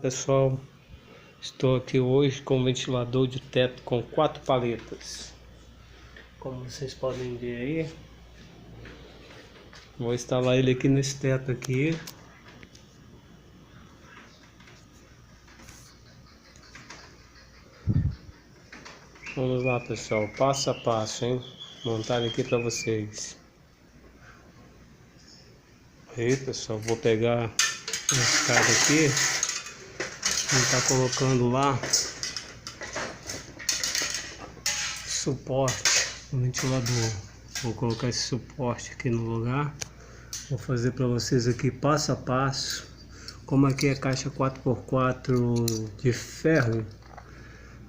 pessoal, estou aqui hoje com um ventilador de teto com 4 paletas. Como vocês podem ver aí, vou instalar ele aqui nesse teto aqui. Vamos lá, pessoal, passo a passo, hein? Montar aqui para vocês. Aí, pessoal, vou pegar a escada aqui e tá colocando lá suporte no ventilador. Vou colocar esse suporte aqui no lugar. Vou fazer para vocês aqui passo a passo. Como aqui é caixa 4x4 de ferro,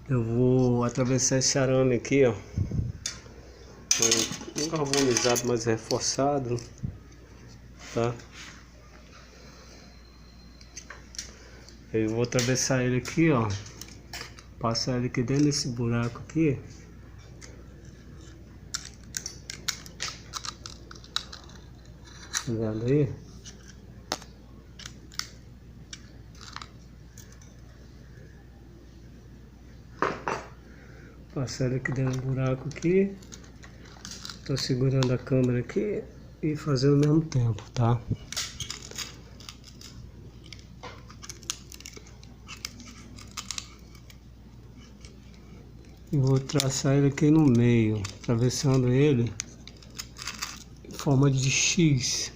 eu vou atravessar esse arame aqui, ó, um galvanizado mais reforçado, tá? Eu vou atravessar ele aqui, ó, passar ele aqui dentro desse buraco aqui. Tá vendo aí? Passar ele aqui dentro do buraco aqui. Tô segurando a câmera aqui e fazendo ao mesmo tempo, tá? E vou traçar ele aqui no meio, atravessando ele em forma de X.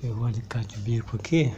Pegou o alicate de bico aqui.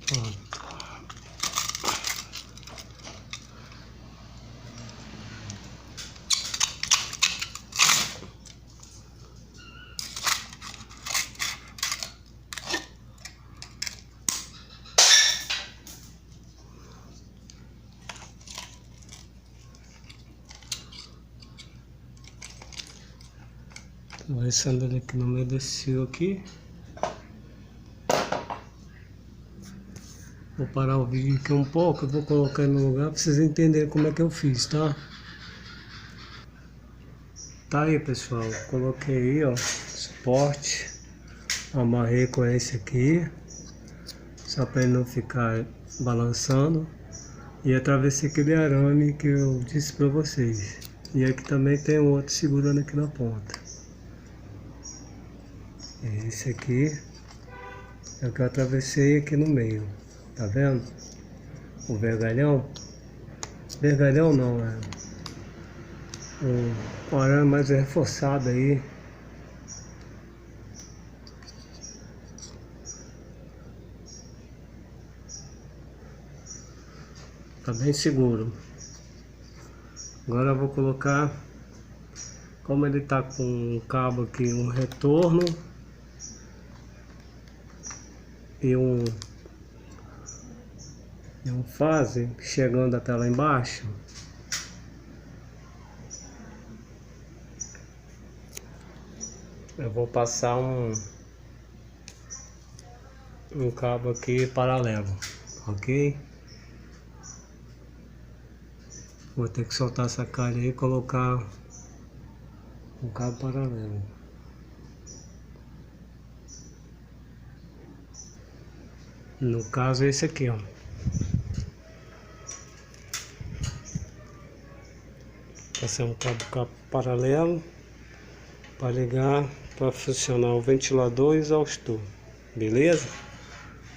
Pronto. Atravessando ele aqui no meio desse fio aqui. Vou parar o vídeo aqui um pouco, eu vou colocar ele no lugar para vocês entenderem como é que eu fiz, tá? Tá aí, pessoal, coloquei aí, ó, suporte, amarrei com esse aqui, só para ele não ficar balançando, e atravessei aquele arame que eu disse para vocês. E aqui também tem outro segurando aqui na ponta. Esse aqui é o que eu atravessei aqui no meio, tá vendo? O vergalhão. Vergalhão não, é um arame mais reforçado aí. Tá bem seguro. Agora eu vou colocar, como ele tá com um cabo aqui, um retorno e um fase chegando até lá embaixo. Eu vou passar um cabo aqui paralelo, ok? Vou ter que soltar essa calha aí e colocar um cabo paralelo. No caso é esse aqui, ó. Passar um cabo paralelo para ligar, para funcionar o ventilador e o exaustor, beleza?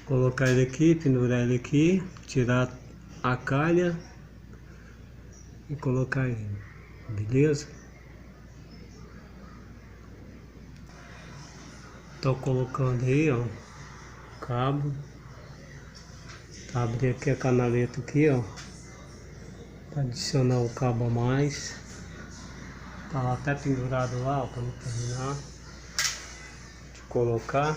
Colocar ele aqui, pendurar ele aqui, tirar a calha e colocar ele, beleza? Tô colocando aí, ó, cabo. Tá, abrir aqui a canaleta aqui, ó, para adicionar o cabo a mais. Tá lá até pendurado lá, ó, para não terminar de colocar.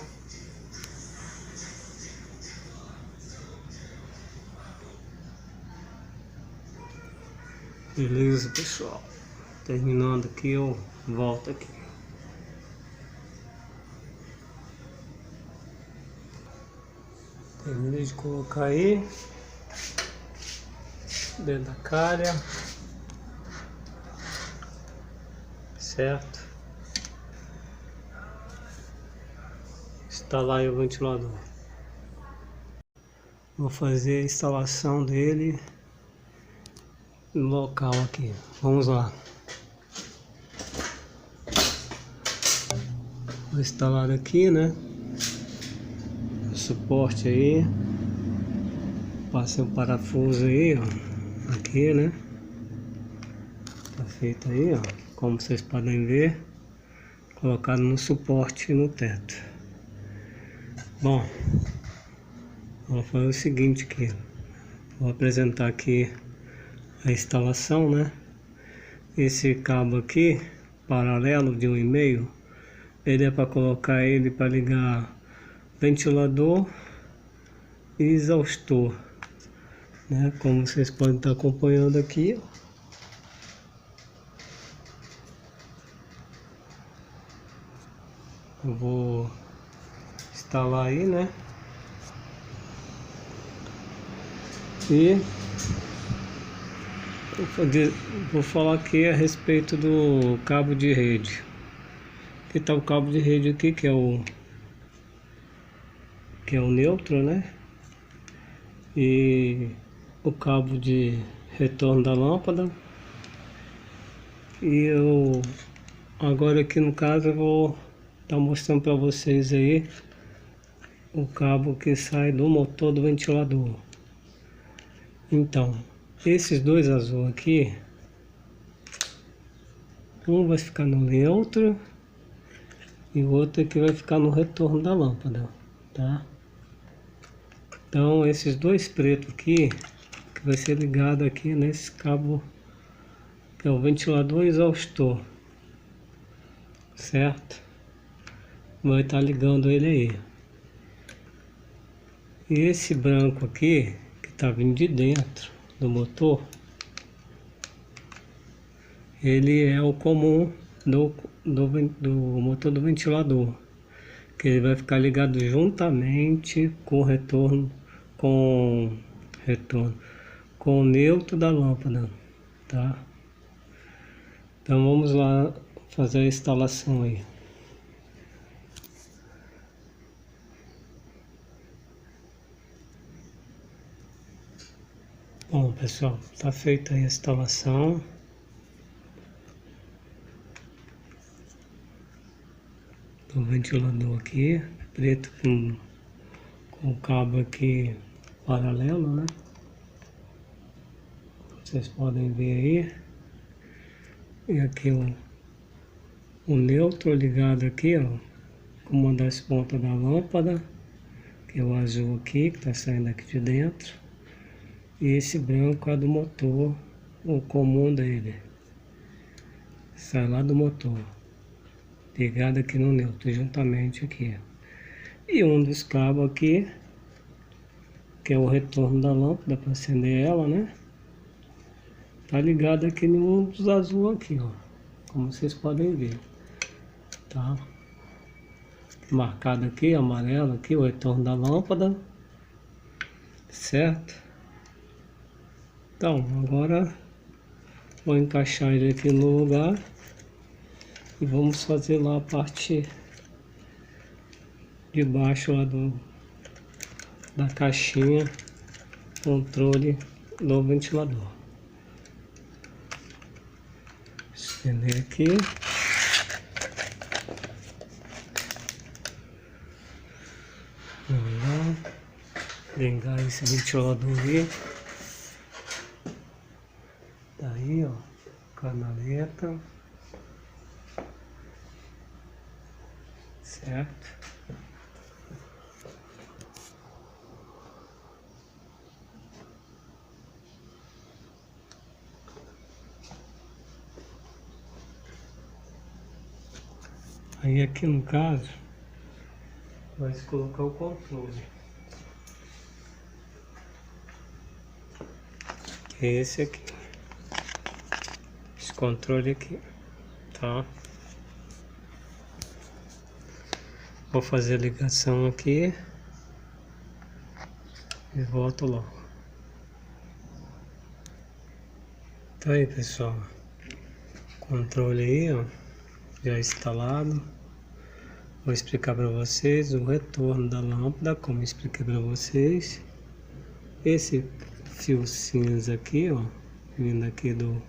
Beleza, pessoal, terminando aqui, eu volto aqui. Terminei de colocar aí dentro da calha, certo? Instalar aí o ventilador. Vou fazer a instalação dele no local aqui. Vamos lá. Vou instalar aqui, né? O suporte aí. Passei o parafuso aí, ó. Aqui, né? Tá feito aí, ó. Como vocês podem ver, colocado no suporte e no teto. Bom, vou fazer o seguinte aqui. Vou apresentar aqui a instalação, né? Esse cabo aqui, paralelo de 1,5, ele é para colocar ele para ligar ventilador e exaustor, né? Como vocês podem estar acompanhando aqui, eu vou instalar aí, né? E vou falar aqui a respeito do cabo de rede. Aqui está o cabo de rede aqui, que é o neutro, né? E o cabo de retorno da lâmpada. E eu agora aqui no caso eu vou estar mostrando para vocês aí o cabo que sai do motor do ventilador. Então, esses dois azul aqui, um vai ficar no neutro e o outro aqui vai ficar no retorno da lâmpada, tá? Então esses dois pretos aqui, que vai ser ligado aqui nesse cabo, que é o ventilador e exaustor, certo? Vai estar ligando ele aí. E esse branco aqui, que está vindo de dentro do motor, ele é o comum do motor do ventilador, que ele vai ficar ligado juntamente com o retorno, com o neutro da lâmpada, tá? Então vamos lá fazer a instalação aí. Bom, pessoal, tá feita aí a instalação. Do ventilador aqui, preto com o cabo aqui paralelo, né? Vocês podem ver aí. E aqui o neutro ligado aqui, ó, com uma das pontas da lâmpada, que é o azul aqui, que tá saindo aqui de dentro. E esse branco é do motor, o comum dele. Sai lá do motor, ligado aqui no neutro, juntamente aqui. E um dos cabos aqui, que é o retorno da lâmpada para acender ela, né? Tá ligado aqui em um dos azul aqui, ó, como vocês podem ver, tá? Marcado aqui, amarelo aqui, o retorno da lâmpada, certo? Então, agora vou encaixar ele aqui no lugar e vamos fazer lá a parte de baixo lá da caixinha controle do ventilador. Acender aqui. Vamos lá. Ligar esse ventilador aí. Tá aí, ó. Canaleta. Certo. Aí aqui no caso, vai colocar o controle. Que é esse aqui. Esse controle aqui, tá? Vou fazer a ligação aqui e volto logo. Tá aí, pessoal. Controle aí, ó, já instalado. Vou explicar para vocês o retorno da lâmpada, como eu expliquei para vocês. Esse fio cinza aqui, ó, vindo aqui do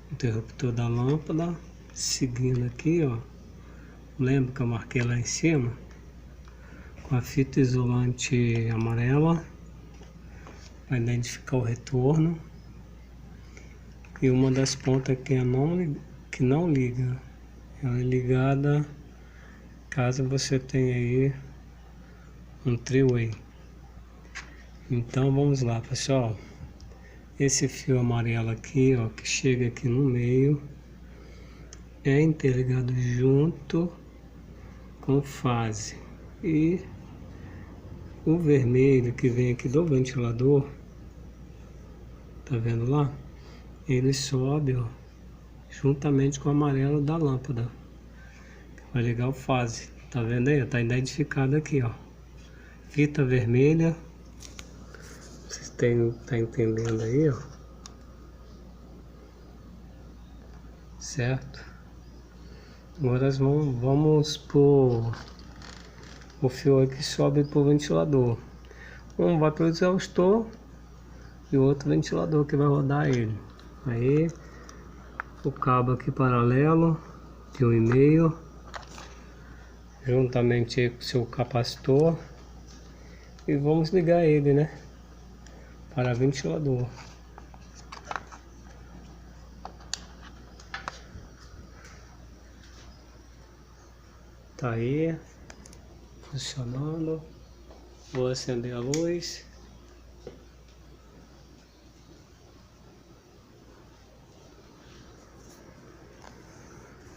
interruptor da lâmpada, seguindo aqui, ó. Lembra que eu marquei lá em cima? Com a fita isolante amarela, para identificar o retorno. E uma das pontas que não liga, ela é ligada caso você tenha aí um three-way. Então vamos lá, pessoal. Esse fio amarelo aqui, ó, que chega aqui no meio, é interligado junto com fase. E o vermelho que vem aqui do ventilador, tá vendo lá? Ele sobe, ó, juntamente com o amarelo da lâmpada. Vai ligar o fase, tá vendo aí? Tá identificado aqui, ó. Fita vermelha. Vocês tá entendendo aí, ó? Certo? Agora vamos por o fio que sobe pro ventilador. Um vai pro exaustor e o outro ventilador que vai rodar ele. Aí o cabo aqui paralelo de 1,5, juntamente com o seu capacitor, e vamos ligar ele, né, para ventilador. Tá aí funcionando. Vou acender a luz.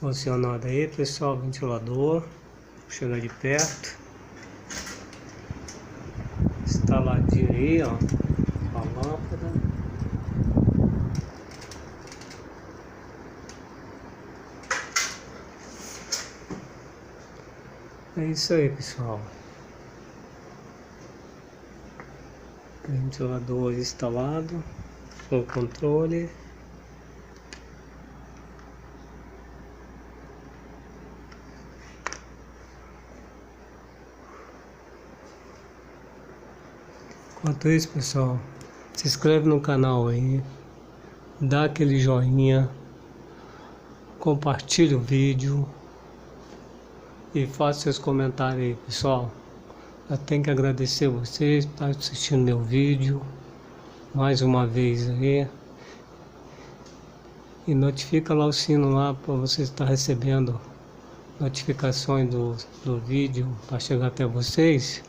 Funcionando aí, pessoal, ventilador. Vou chegar de perto. Instaladinho aí, ó, a lâmpada. É isso aí, pessoal. Ventilador instalado, com controle. Enquanto isso, pessoal, se inscreve no canal aí, dá aquele joinha, compartilha o vídeo e faça seus comentários aí, pessoal. Eu tenho que agradecer vocês por estar assistindo meu vídeo mais uma vez aí. E notifica lá o sino lá para você estar recebendo notificações do vídeo para chegar até vocês,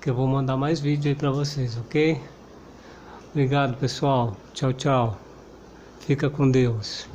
que eu vou mandar mais vídeo aí para vocês, ok? Obrigado, pessoal. Tchau, tchau. Fica com Deus.